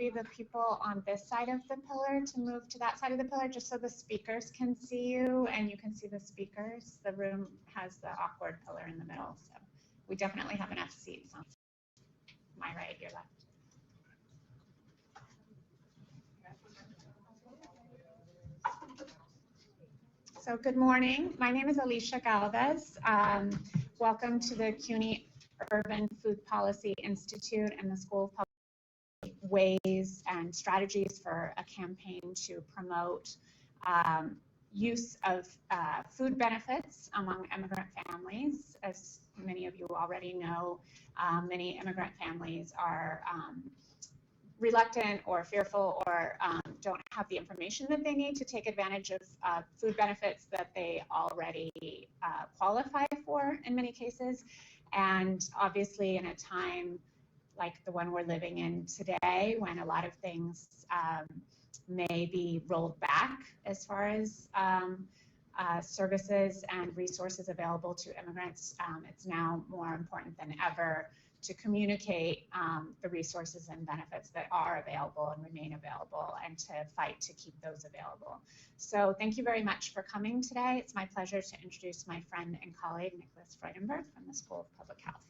maybe the people on this side of the pillar to move to that side of the pillar, just so the speakers can see you and you can see the speakers. The room has the awkward pillar in the middle, so we definitely have enough seats on my right, your left. So good morning. My name is Alicia Galvez. Welcome to the CUNY Urban Food Policy Institute and the School of Public Ways and Strategies for a campaign to promote use of food benefits among immigrant families. As many of you already know, many immigrant families are reluctant or fearful or don't have the information that they need to take advantage of food benefits that they already qualify for in many cases. And obviously in a time like the one we're living in today, when a lot of things may be rolled back as far as services and resources available to immigrants, it's now more important than ever to communicate the resources and benefits that are available and remain available, and to fight to keep those available. So thank you very much for coming today. It's my pleasure to introduce my friend and colleague, Nicholas Freudenberg from the School of Public Health.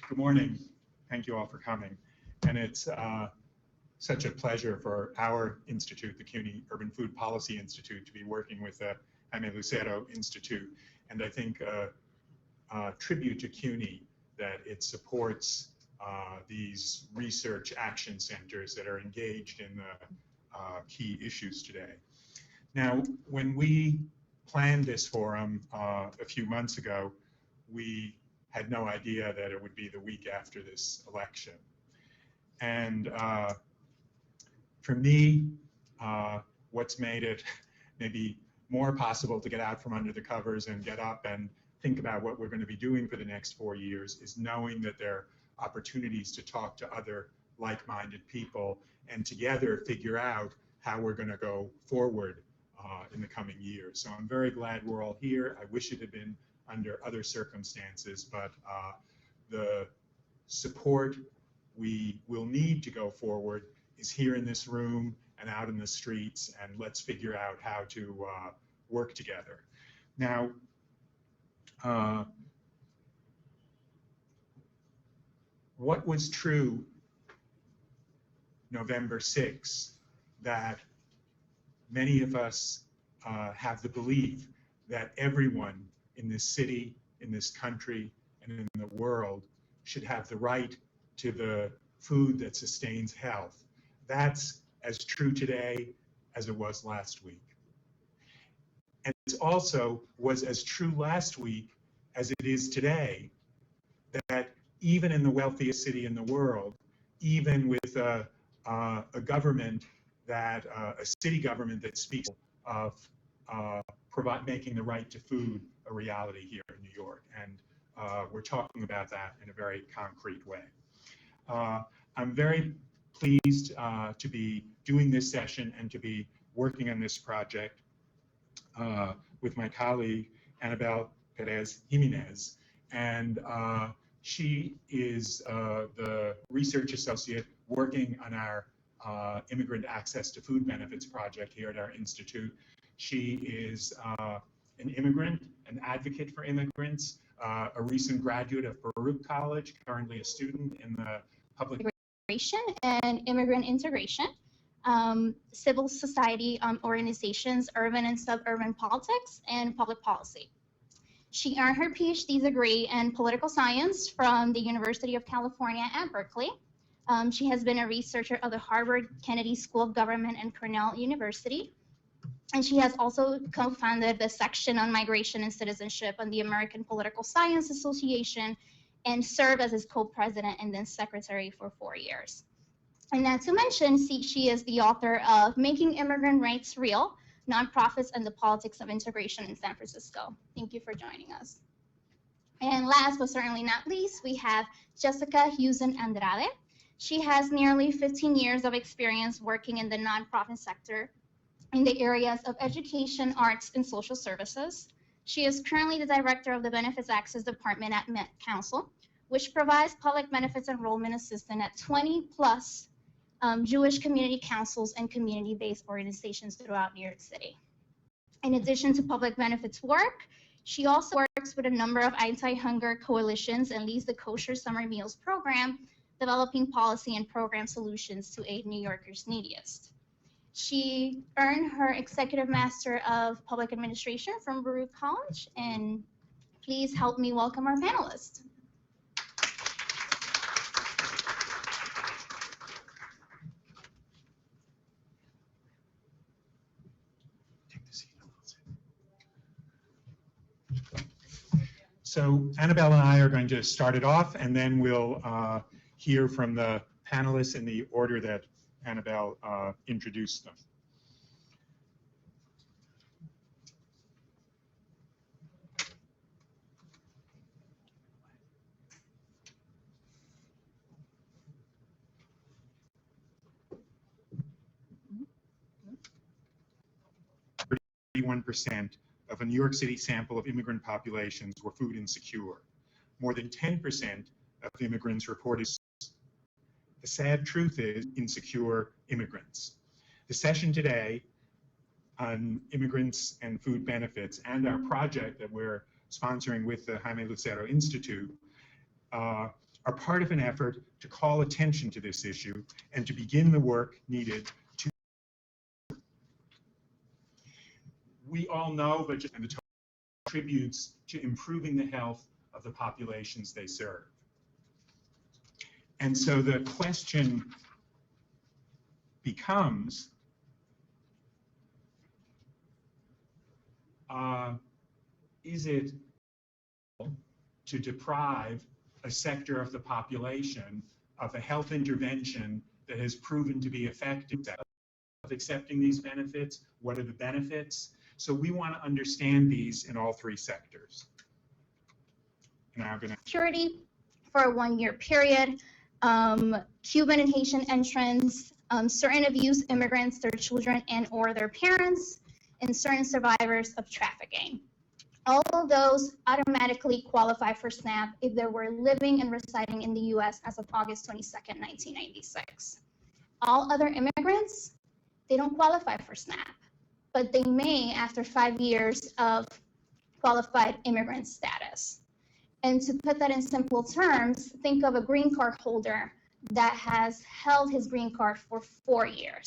Good morning. Thank you all for coming. And it's such a pleasure for our institute, the CUNY Urban Food Policy Institute, to be working with the Jaime Lucero Institute. And I think a tribute to CUNY that it supports these research action centers that are engaged in the key issues today. Now, when we planned this forum a few months ago, we had no idea that it would be the week after this election. And for me, what's made it maybe more possible to get out from under the covers and get up and think about what we're going to be doing for the next 4 years is knowing that there are opportunities to talk to other like-minded people and together figure out how we're going to go forward in the coming years. So I'm very glad we're all here. I wish it had been under other circumstances, but the support we will need to go forward is here in this room and out in the streets, and let's figure out how to work together. Now, what was true November 6th, that many of us have the belief that everyone in this city, in this country, and in the world should have the right to the food that sustains health. That's as true today as it was last week. And it also was as true last week as it is today, that even in the wealthiest city in the world, even with a government that, a city government that speaks of making the right to food a reality here in New York. And we're talking about that in a very concrete way. I'm very pleased to be doing this session and to be working on this project with my colleague, Anabel Perez-Jimenez. And she is the research associate working on our Immigrant Access to Food Benefits project here at our institute. She is an immigrant, an advocate for immigrants, a recent graduate of Baruch College, currently a student in the public and immigrant integration, civil society organizations, urban and suburban politics, and public policy. She earned her PhD degree in political science from the University of California at Berkeley. She has been a researcher of the Harvard Kennedy School of Government and Cornell University. And she has also co-founded the section on migration and citizenship on the American Political Science Association, and served as its co-president and then secretary for 4 years. And not to mention, she is the author of Making Immigrant Rights Real, Nonprofits and the Politics of Integration in San Francisco. Thank you for joining us. And last but certainly not least, we have Jessica Husen Andrade. She has nearly 15 years of experience working in the nonprofit sector in the areas of education, arts, and social services. She is currently the director of the Benefits Access Department at Met Council, which provides public benefits enrollment assistance at 20 plus Jewish community councils and community-based organizations throughout New York City. In addition to public benefits work, she also works with a number of anti-hunger coalitions and leads the Kosher Summer Meals Program, developing policy and program solutions to aid New Yorkers neediest. She earned her Executive Master of Public Administration from Baruch College, and please help me welcome our panelists. So Anabel and I are going to start it off, and then we'll hear from the panelists in the order that Anabel introduced them. %, of a New York City sample of immigrant populations were food insecure. More than 10% of immigrants reported. The sad truth is insecure immigrants. The session today on immigrants and food benefits and our project that we're sponsoring with the Jaime Lucero Institute are part of an effort to call attention to this issue and to begin the work needed to. We all know, but just the total contributes to improving the health of the populations they serve. And so the question becomes, is it to deprive a sector of the population of a health intervention that has proven to be effective of accepting these benefits? What are the benefits? So we want to understand these in all three sectors. Now I'm going to Security for a 1-year period, Cuban and Haitian entrants, certain abused immigrants, their children and or their parents, and certain survivors of trafficking. All of those automatically qualify for SNAP if they were living and residing in the U.S. as of August 22nd, 1996. All other immigrants, they don't qualify for SNAP, but they may after 5 years of qualified immigrant status. And to put that in simple terms, think of a green card holder that has held his green card for 4 years.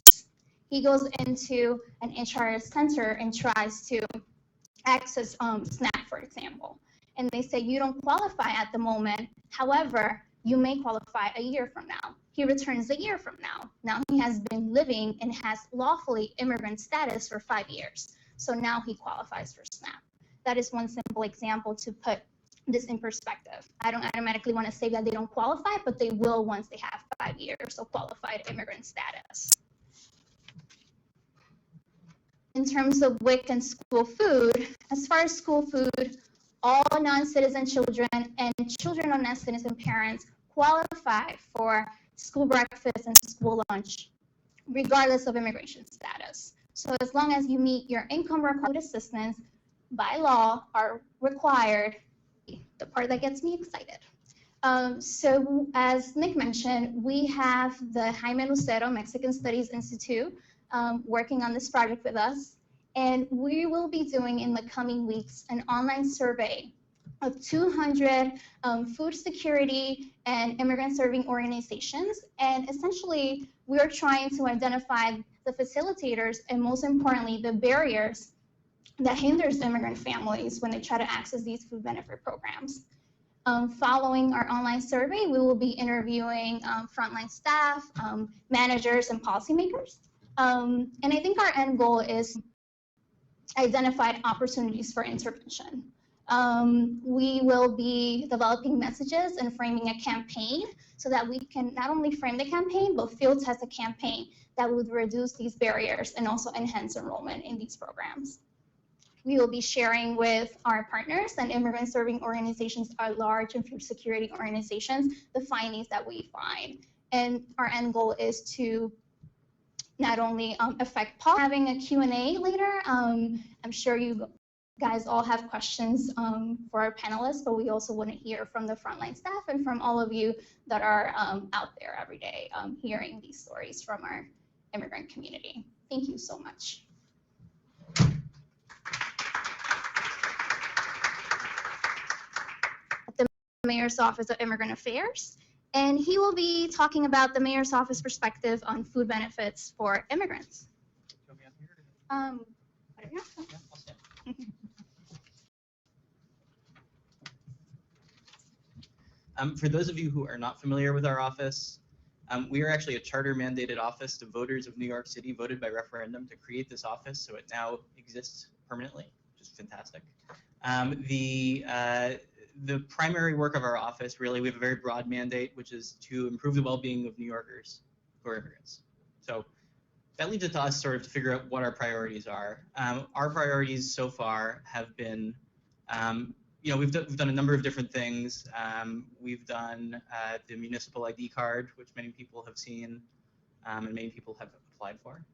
He goes into an HRS center and tries to access SNAP, for example. And they say, you don't qualify at the moment. However, you may qualify a year from now. He returns a year from now. Now he has been living and has lawfully immigrant status for 5 years. So now he qualifies for SNAP. That is one simple example to put this in perspective. I don't automatically want to say that they don't qualify, but they will once they have 5 years of qualified immigrant status. In terms of WIC and school food, as far as school food, all non-citizen children and children of non-citizen parents qualify for school breakfast and school lunch, regardless of immigration status. So as long as you meet your income required assistance, by law are required, the part that gets me excited. So as Nick mentioned, we have the Jaime Lucero Mexican Studies Institute working on this project with us. And we will be doing in the coming weeks an online survey of 200 food security and immigrant serving organizations. And essentially, we are trying to identify the facilitators and most importantly, the barriers that hinders immigrant families when they try to access these food benefit programs. Following our online survey, we will be interviewing frontline staff, managers, and policymakers. And I think our end goal is identified opportunities for intervention. We will be developing messages and framing a campaign so that we can not only frame the campaign, but field test a campaign that would reduce these barriers and also enhance enrollment in these programs. We will be sharing with our partners and immigrant serving organizations at large and food security organizations the findings that we find. And our end goal is to not only affect having a Q&A later. I'm sure you guys all have questions for our panelists, but we also want to hear from the frontline staff and from all of you that are out there every day hearing these stories from our immigrant community. Thank you so much. At the Mayor's Office of Immigrant Affairs, and he will be talking about the Mayor's Office perspective on food benefits for immigrants. For those of you who are not familiar with our office, we are actually a charter mandated office. The voters of New York City voted by referendum to create this office, so it now exists permanently, which is fantastic. The primary work of our office, really, we have a very broad mandate, which is to improve the well-being of New Yorkers who are immigrants. So that leads it to us sort of to figure out what our priorities are. Our priorities so far have been, we've done a number of different things. We've done the municipal ID card, which many people have seen and many people have applied for.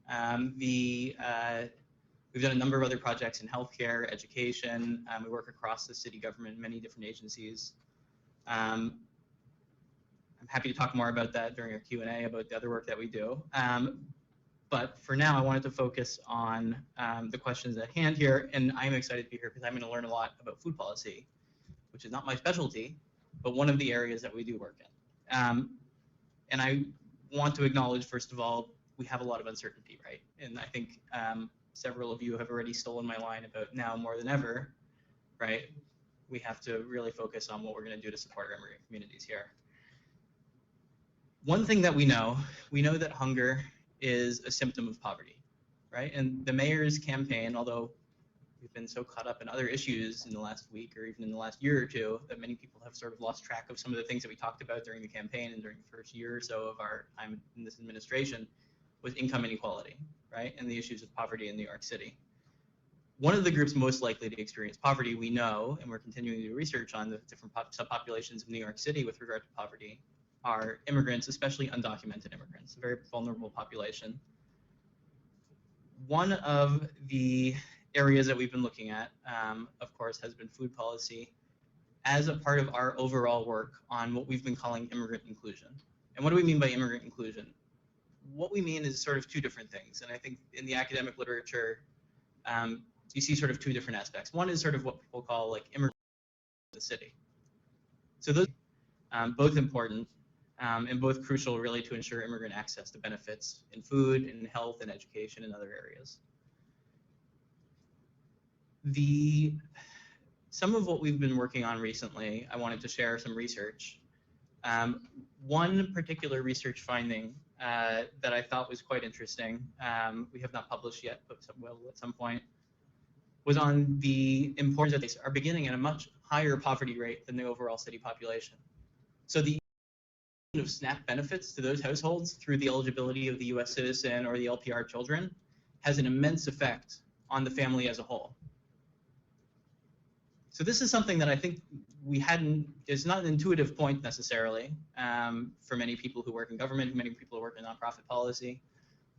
We've done a number of other projects in healthcare, education. We work across the city government, many different agencies. I'm happy to talk more about that during our Q&A about the other work that we do. But for now, I wanted to focus on the questions at hand here, and I'm excited to be here because I'm going to learn a lot about food policy, which is not my specialty, but one of the areas that we do work in. And I want to acknowledge, first of all, we have a lot of uncertainty, right? And I think several of you have already stolen my line about now more than ever, right? We have to really focus on what we're going to do to support our immigrant communities here. One thing that we know that hunger is a symptom of poverty, right? And the mayor's campaign, although we've been so caught up in other issues in the last week or even in the last year or two that many people have sort of lost track of some of the things that we talked about during the campaign and during the first year or so of our time in this administration, was income inequality, right? And the issues of poverty in New York City. One of the groups most likely to experience poverty, we know, and we're continuing to do research on the different subpopulations of New York City with regard to poverty, are immigrants, especially undocumented immigrants, a very vulnerable population. One of the areas that we've been looking at, of course, has been food policy as a part of our overall work on what we've been calling immigrant inclusion. And what do we mean by immigrant inclusion? What we mean is sort of two different things. And I think in the academic literature, you see sort of two different aspects. One is sort of what people call like immigrant in the city. So those both important and both crucial really to ensure immigrant access to benefits in food, in health, and education, and other areas. Some of what we've been working on recently, I wanted to share some research. One particular research finding that I thought was quite interesting, we have not published yet, but will at some point, was on the importance that they are beginning at a much higher poverty rate than the overall city population. So the of SNAP benefits to those households through the eligibility of the US citizen or the LPR children has an immense effect on the family as a whole. So this is something that I think is not an intuitive point necessarily for many people who work in government, many people who work in nonprofit policy,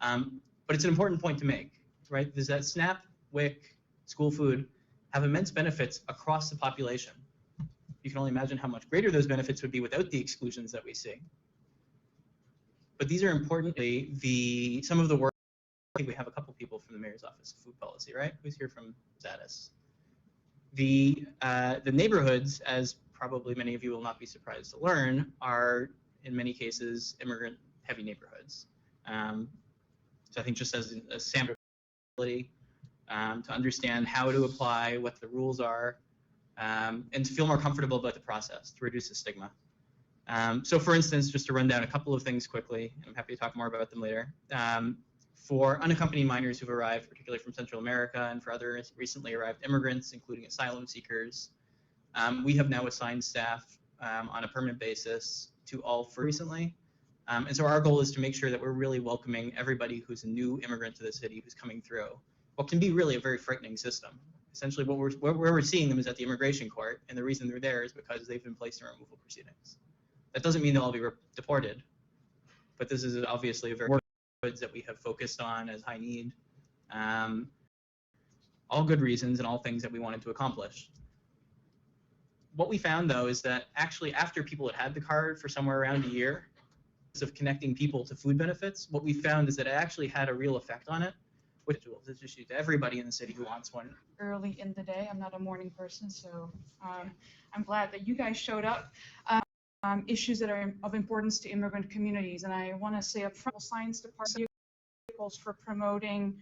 but it's an important point to make, right? Is that SNAP, WIC, school food have immense benefits across the population. You can only imagine how much greater those benefits would be without the exclusions that we see. But these are importantly some of the work. I think we have a couple people from the Mayor's Office of Food Policy, right? Who's here from Status? The neighborhoods, as probably many of you will not be surprised to learn, are in many cases immigrant-heavy neighborhoods. So I think just as a sample ability to understand how to apply, what the rules are, and to feel more comfortable about the process, to reduce the stigma. So for instance, just to run down a couple of things quickly, I'm happy to talk more about them later. For unaccompanied minors who've arrived, particularly from Central America, and for other recently arrived immigrants, including asylum seekers, we have now assigned staff on a permanent basis to all recently. And so our goal is to make sure that we're really welcoming everybody who's a new immigrant to the city who's coming through what can be really a very frightening system. Essentially, where we're seeing them is at the immigration court, and the reason they're there is because they've been placed in removal proceedings. That doesn't mean they'll all be deported, but this is obviously a very that we have focused on as high need. all good reasons and all things that we wanted to accomplish. What we found, though, is that actually after people had the card for somewhere around a year of connecting people to food benefits, what we found is that it actually had a real effect on it, which is issued to everybody in the city who wants one. Early in the day, I'm not a morning person, so I'm glad that you guys showed up. Issues that are of importance to immigrant communities, and I want to say up front, Science Department for promoting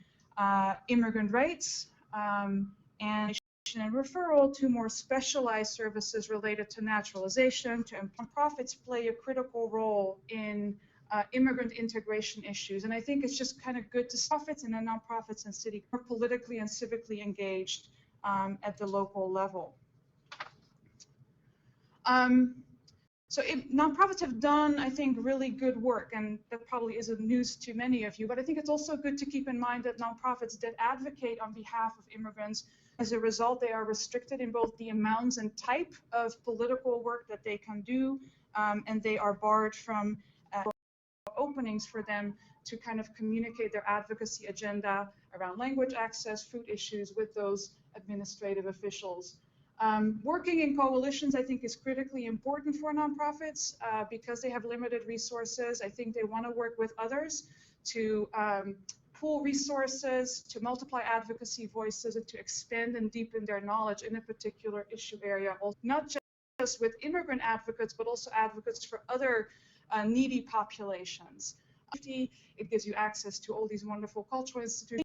immigrant rights and referral to more specialized services related to naturalization. To nonprofits play a critical role in immigrant integration issues, and I think it's just kind of good to see profits and nonprofits and city are politically and civically engaged at the local level. So nonprofits have done, I think, really good work, and that probably isn't news to many of you, but I think it's also good to keep in mind that nonprofits that advocate on behalf of immigrants, as a result, they are restricted in both the amounts and type of political work that they can do, and they are barred from openings for them to kind of communicate their advocacy agenda around language access, food issues with those administrative officials. Working in coalitions, I think, is critically important for nonprofits because they have limited resources. I think they want to work with others to pool resources, to multiply advocacy voices, and to expand and deepen their knowledge in a particular issue area, not just with immigrant advocates, but also advocates for other needy populations. It gives you access to all these wonderful cultural institutions.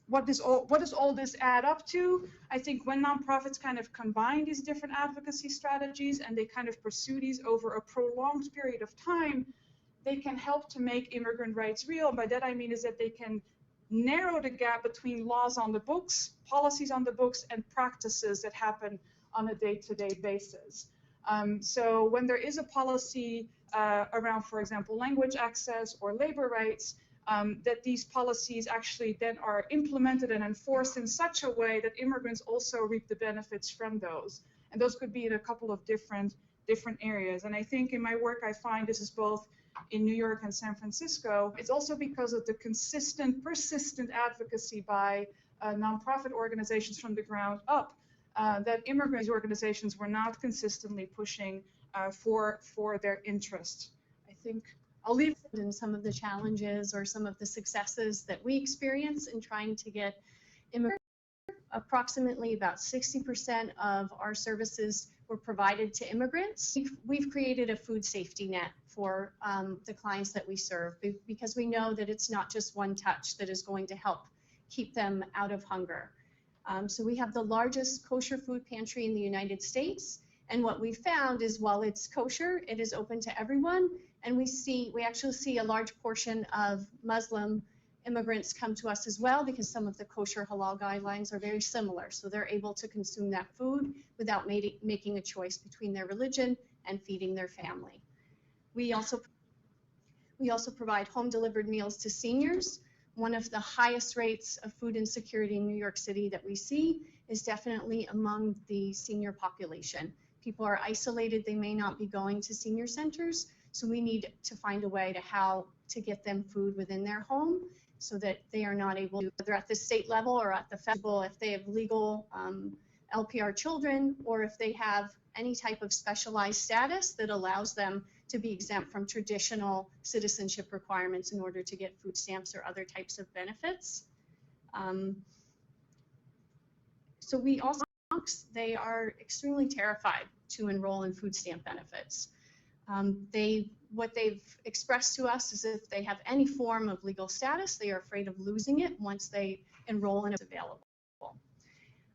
What does all this add up to? I think when nonprofits kind of combine these different advocacy strategies and they kind of pursue these over a prolonged period of time, they can help to make immigrant rights real. By that I mean is that they can narrow the gap between laws on the books, policies on the books, and practices that happen on a day-to-day basis. So when there is a policy around, for example, language access or labor rights, that these policies actually then are implemented and enforced in such a way that immigrants also reap the benefits from those. And those could be in a couple of different areas. And I think in my work I find this is both in New York and San Francisco. It's also because of the consistent, persistent advocacy by nonprofit organizations from the ground up that immigrant organizations were not consistently pushing for their interest. I think I'll leave in some of the challenges or some of the successes that we experience in trying to get immigrants. Approximately about 60% of our services were provided to immigrants. We've created a food safety net for the clients that we serve because we know that it's not just one touch that is going to help keep them out of hunger. So we have the largest kosher food pantry in the United States. And what we found is while it's kosher, it is open to everyone. And we actually see a large portion of Muslim immigrants come to us as well because some of the kosher halal guidelines are very similar. So they're able to consume that food without making a choice between their religion and feeding their family. We also provide home delivered meals to seniors. One of the highest rates of food insecurity in New York City that we see is definitely among the senior population. People are isolated, they may not be going to senior centers, so we need to find a way to how to get them food within their home so that they are not able to, whether at the state level or at the federal, if they have legal LPR children, or if they have any type of specialized status that allows them to be exempt from traditional citizenship requirements in order to get food stamps or other types of benefits. So we also, they are extremely terrified to enroll in food stamp benefits. What they've expressed to us is if they have any form of legal status, they are afraid of losing it once they enroll and it's available.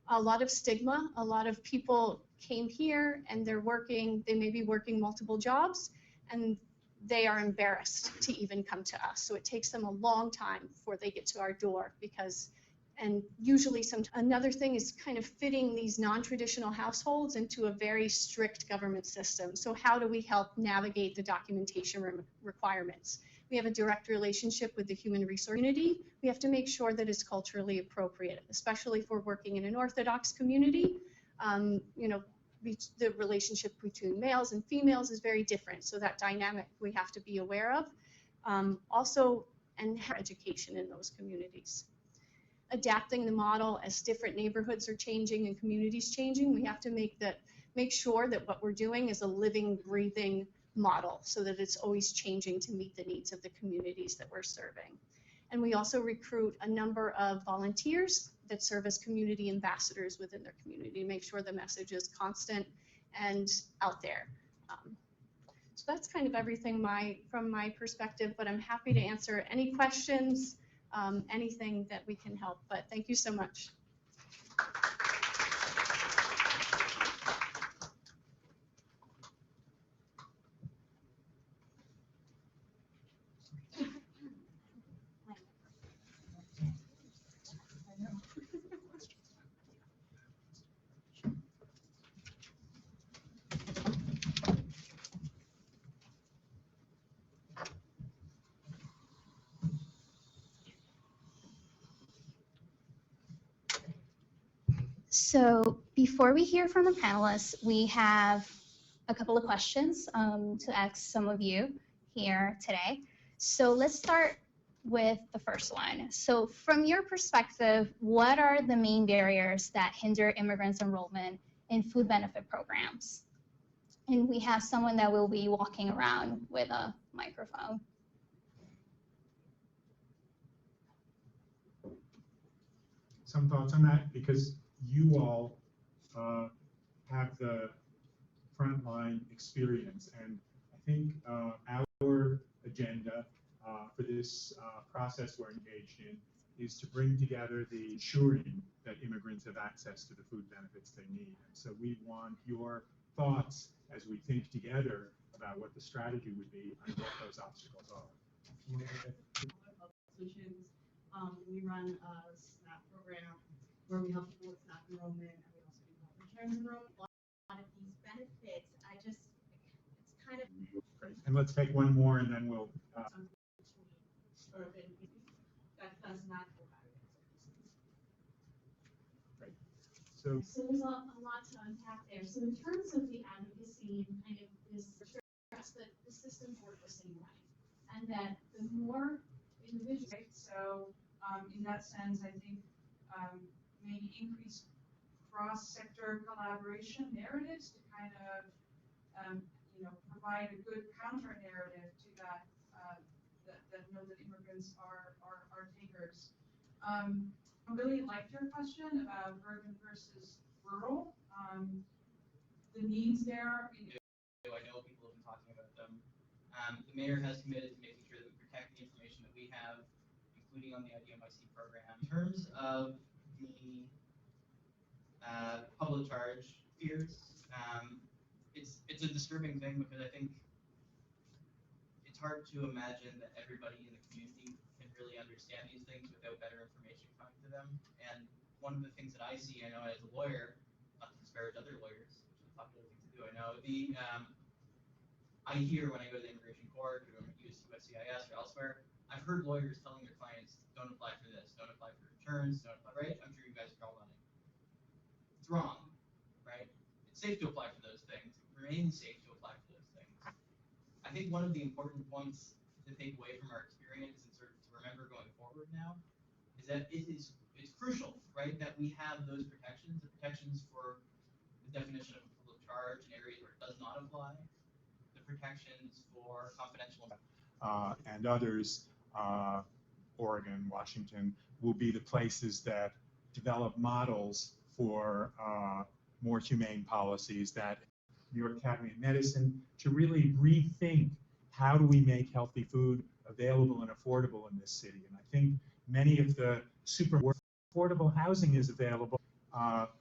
A lot of stigma, a lot of people came here and they may be working multiple jobs and they are embarrassed to even come to us. So it takes them a long time before they get to our door and usually another thing is kind of fitting these non-traditional households into a very strict government system. So how do we help navigate the documentation requirements? We have a direct relationship with the human resource community. We have to make sure that it's culturally appropriate, especially if we're working in an Orthodox community. The relationship between males and females is very different. So that dynamic we have to be aware of. Also, and education in those communities. adapting the model as different neighborhoods are changing and communities changing. We have to make sure that what we're doing is a living, breathing model so that it's always changing to meet the needs of the communities that we're serving. And we also recruit a number of volunteers that serve as community ambassadors within their community to make sure the message is constant and out there. So that's kind of everything from my perspective, but I'm happy to answer any questions, anything that we can help. But thank you so much. So before we hear from the panelists, we have a couple of questions to ask some of you here today. So let's start with the first one. So from your perspective, what are the main barriers that hinder immigrants' enrollment in food benefit programs? And we have someone that will be walking around with a microphone. Some thoughts on that, because you all have the frontline experience, and I think our agenda for this process we're engaged in is to bring together the ensuring that immigrants have access to the food benefits they need. And so we want your thoughts as we think together about what the strategy would be and what those obstacles are. Solutions. We run a SNAP program where we help people with SNAP enrollment, and we also do health insurance enrollment. A lot of these benefits, it's kind of Great. And let's take one more, and then we'll. Urban, that does not go back. Great. So there's a lot to unpack there. So in terms of the advocacy, kind of this stress that the systems work the same way, and that the more individuals. Right? So in that sense, I think maybe increase cross-sector collaboration narratives to kind of provide a good counter narrative to that that know that immigrants are takers. I really liked your question about urban versus rural. The needs there. I know people have been talking about them. The mayor has committed to making sure that we protect the information that we have, including on the IDMIC program. In terms of the public charge fears, it's a disturbing thing because I think it's hard to imagine that everybody in the community can really understand these things without better information coming to them. And one of the things that I see, I know as a lawyer, not to disparage other lawyers, which is a popular thing to do, I know I hear when I go to the immigration court or USCIS or elsewhere, I've heard lawyers telling their clients, don't apply for this, don't apply for returns, don't apply, right? I'm sure you guys are all on it. It's wrong, right? It's safe to apply for those things. It remains safe to apply for those things. I think one of the important points to take away from our experience and sort of to remember going forward now is that it's crucial, right, that we have those protections, the protections for the definition of a public charge in areas where it does not apply, the protections for confidential and others, Oregon, Washington, will be the places that develop models for more humane policies, that New York Academy of Medicine, to really rethink how do we make healthy food available and affordable in this city. And I think many of the super affordable housing is available.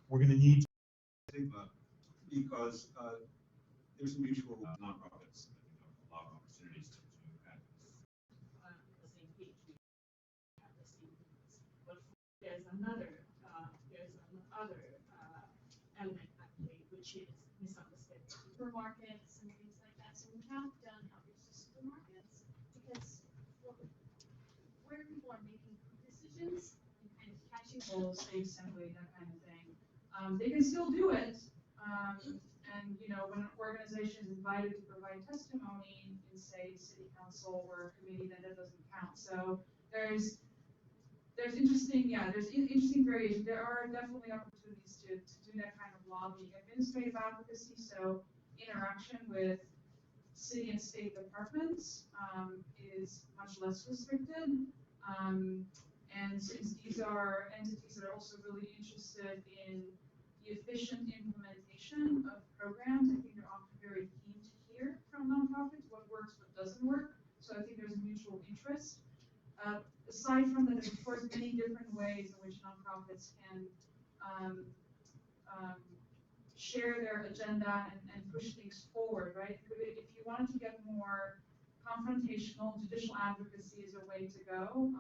We're going to need stigma because there's a mutual nonprofits, a lot of opportunities to advocate. The same page, we have the same needs. But there's another element at play, which is misunderstanding supermarkets and things like that. So we have done outreach to supermarkets because where people are making food decisions and kind of catching Safe assembly, that kind of thing. They can still do it, and when an organization is invited to provide testimony in say city council or a committee, then that doesn't count. So there's there's interesting, yeah, there's interesting variation. There are definitely opportunities to do that kind of lobbying. Administrative advocacy, so interaction with city and state departments is much less restricted. And since these are entities that are also really interested in the efficient implementation of programs, I think they're often very keen to hear from nonprofits what works, what doesn't work. So I think there's a mutual interest. Aside from that, there's of course many different ways in which nonprofits can share their agenda and push things forward, right? If you wanted to get more confrontational, judicial advocacy is a way to go.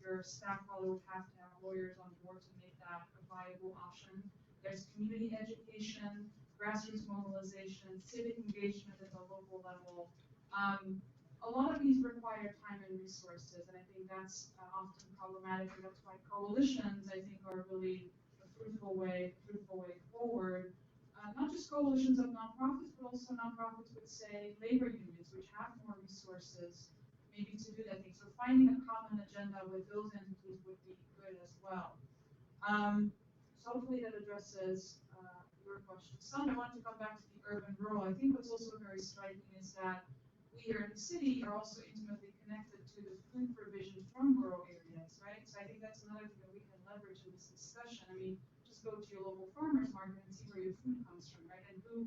Your staff probably would have to have lawyers on board to make that a viable option. There's community education, grassroots mobilization, civic engagement at the local level. A lot of these require time and resources, and I think that's often problematic, and that's why coalitions, I think, are really a fruitful way forward. Not just coalitions of nonprofits, but also nonprofits with, say, labor unions, which have more resources, maybe to do that thing. So finding a common agenda with those entities would be good as well. So hopefully that addresses your question. Some, I want to come back to the urban-rural. I think what's also very striking is that we here in the city are also intimately connected to the food provision from rural areas, right? So I think that's another thing that we can leverage in this discussion. I mean, just go to your local farmer's market and see where your food comes from, right? And who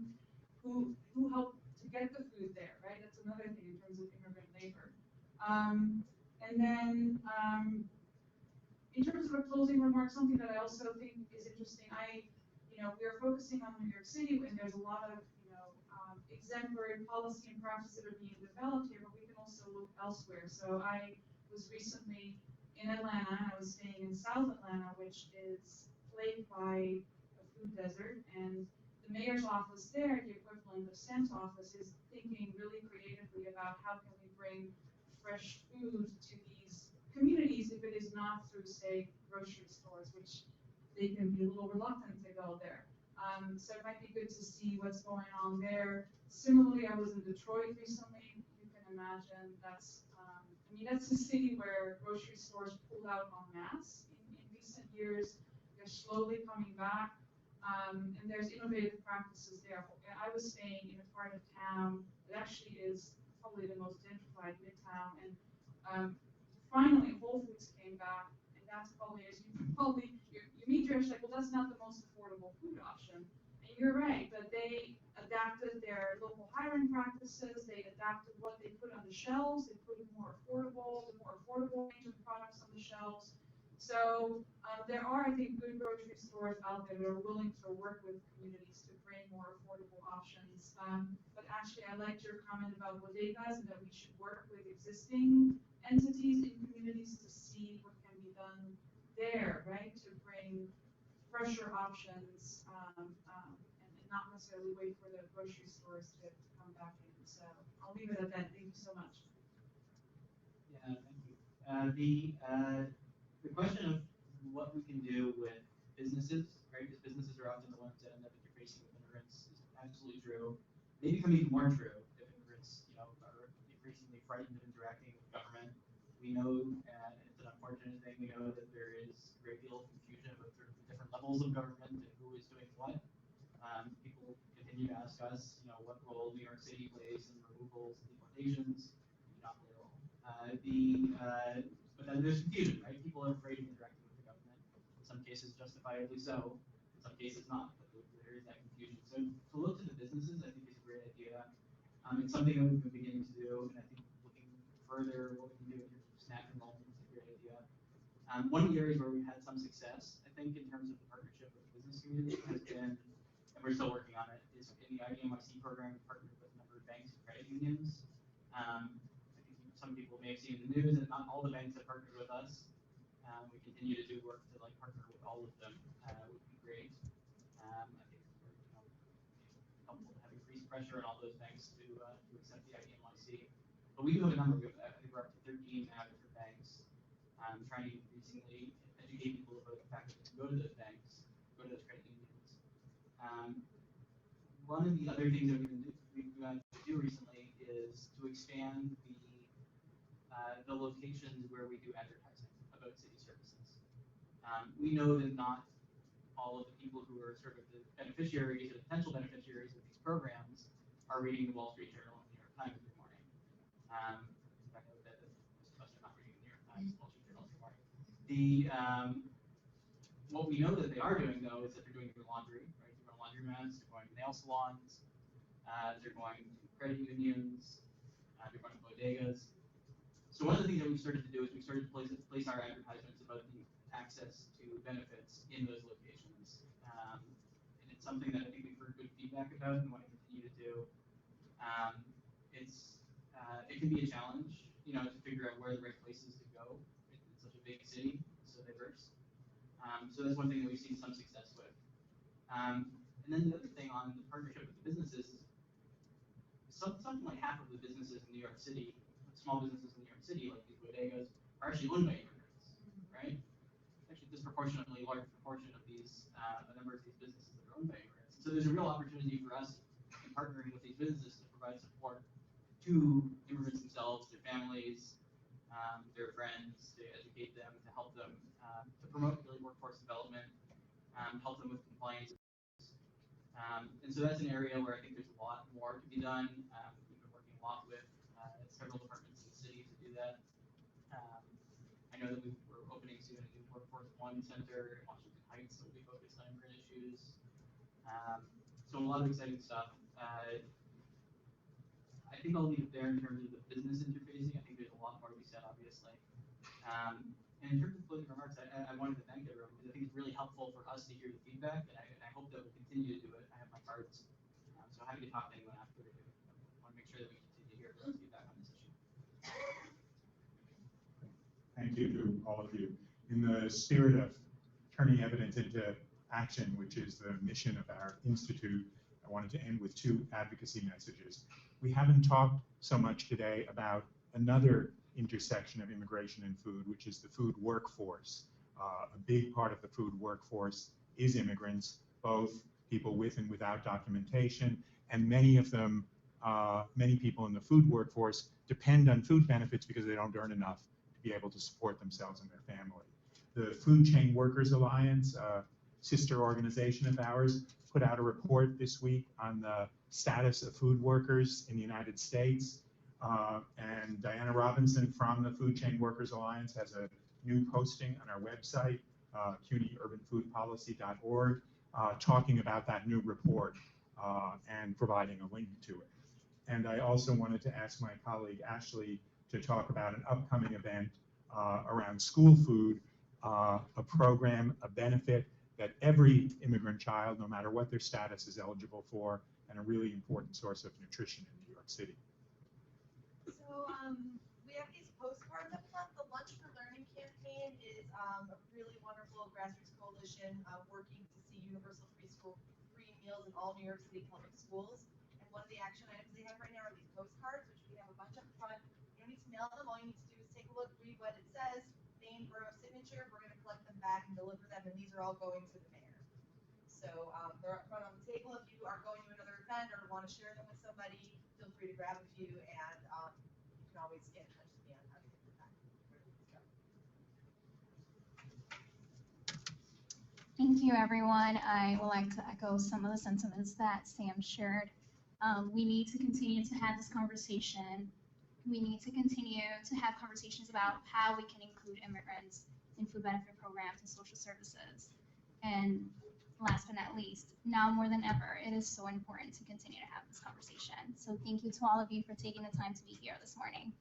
helped to get the food there, right? That's another thing in terms of immigrant labor. And then in terms of a closing remark, something that I also think is interesting, we are focusing on New York City, and there's a lot of, exemplary policy and practices that are being developed here, but we can also look elsewhere. So I was recently in Atlanta, and I was staying in South Atlanta, which is plagued by a food desert, and the mayor's office there, the equivalent of Sam's office, is thinking really creatively about how can we bring fresh food to these communities if it is not through, say, grocery stores, which they can be a little reluctant to go there. So it might be good to see what's going on there. Similarly, I was in Detroit recently. You can imagine that's a city where grocery stores pulled out en masse in recent years. They're slowly coming back, and there's innovative practices there. I was staying in a part of town that actually is probably the most gentrified midtown, and finally Whole Foods came back, and that's probably, as you meet your like, well, that's not the most affordable food option. And you're right, but they adapted their local hiring practices, they adapted what they put on the shelves, they put the more affordable range of products on the shelves. So there are, I think, good grocery stores out there that are willing to work with communities to bring more affordable options. But actually, I liked your comment about bodegas and that we should work with existing entities in communities to see what can be done there, right? To bring fresher options and not necessarily wait for the grocery stores to come back in. So I'll leave it at that. Thank you so much. Yeah, thank you. The question of what we can do with businesses, right? Because businesses are often the ones that end up interfacing with immigrants is absolutely true. They become even more true if immigrants, are increasingly frightened of interacting with government. We know, and it's an unfortunate thing, we know that there is a great deal of confusion about the different levels of government and who is doing what. People continue to ask us, what role New York City plays in removals and deportations. Not play a role. But then there's confusion, right? People are afraid of interacting with the government. In some cases, justifiably so. In some cases, not. But there is that confusion. So to look to the businesses, I think, is a great idea. It's something that we've been beginning to do, and I think looking further, what we can do in terms of SNAP enrollment is a great idea. One of the areas where we've had some success, I think, in terms of the partnership with the business community has been, and we're still working on it, is in the IDMIC program, we partnered with a number of banks and credit unions. I think some people may have seen the news that not all the banks have partnered with us. We continue to do work to partner with all of them. Would be great. I think we're helpful to have increased pressure on all those banks to accept the IDMIC. But we do have a number. I think we're up to 13 now different banks. Trying to increasingly educate people about the fact that they can go to those banks, go to those credit unions. One of the other things that we've begun to do recently is to expand the locations where we do advertising about about city services. We know that not all of the people who are sort of the beneficiaries or potential beneficiaries of these programs are reading the Wall Street Journal and the New York Times every morning. In fact, I know that most of us are not reading the New York Times, Wall Street Journal every morning. What we know that they are doing, though, is that they're doing their laundry, right? They're going to laundromats, they're going to nail salons, they're going to credit unions, they're going to bodegas. So one of the things that we started to do is we started to place our advertisements about the access to benefits in those locations. And it's something that I think we've heard good feedback about and want to continue to do. It can be a challenge, to figure out where the right places to go in such a big city, so diverse. So that's one thing that we've seen some success with. And then the other thing on the partnership with the businesses is something like half of the businesses in New York City, small businesses in New York City, like these bodegas, are actually owned by immigrants, right? Actually, disproportionately large proportion of these, a number of these businesses that are owned by immigrants. So there's a real opportunity for us in partnering with these businesses to provide support to immigrants themselves, their families, their friends, to educate them, to help them, to promote really workforce development, help them with compliance. And so that's an area where I think there's a lot more to be done. We've been working a lot with several departments in the city to do that. I know that we're opening soon a new Workforce One Center in Washington Heights that will be focused on immigrant issues. So a lot of exciting stuff. I think I'll leave it there in terms of the business interfacing. I think there's a lot more to be said, obviously. And in terms of closing remarks, I wanted to thank everyone because I think it's really helpful for us to hear the feedback, and I hope that we'll continue to do it. I have my cards, so happy to talk to anyone after. I want to make sure that we continue to hear everyone's feedback on this issue. Thank you to all of you. In the spirit of turning evidence into action, which is the mission of our institute, I wanted to end with two advocacy messages. We haven't talked so much today about another intersection of immigration and food, which is the food workforce. A big part of the food workforce is immigrants, both people with and without documentation, and many of them, many people in the food workforce depend on food benefits because they don't earn enough to be able to support themselves and their family. The Food Chain Workers Alliance, a sister organization of ours, put out a report this week on the status of food workers in the United States. And Diana Robinson from the Food Chain Workers Alliance has a new posting on our website, cunyurbanfoodpolicy.org, talking about that new report and providing a link to it. And I also wanted to ask my colleague Ashley to talk about an upcoming event around school food, a program, a benefit that every immigrant child, no matter what their status, is eligible for, and a really important source of nutrition in New York City. So we have these postcards up front. The Lunch for Learning campaign is a really wonderful grassroots coalition working to see universal free meals in all New York City public schools. And one of the action items they have right now are these postcards, which we have a bunch up front. You don't need to mail them. All you need to do is take a look, read what it says, name, borough, signature. We're going to collect them back and deliver them, and these are all going to the mayor. So they're up front on the table. If you are going to another event or want to share them with somebody, feel free to grab a few, and you can always get in touch with me on how to get them back. Thank you, everyone. I would like to echo some of the sentiments that Sam shared. We need to continue to have this conversation. We need to continue to have conversations about how we can include immigrants in food benefit programs and social services. And last but not least, now more than ever, it is so important to continue to have this conversation. So thank you to all of you for taking the time to be here this morning.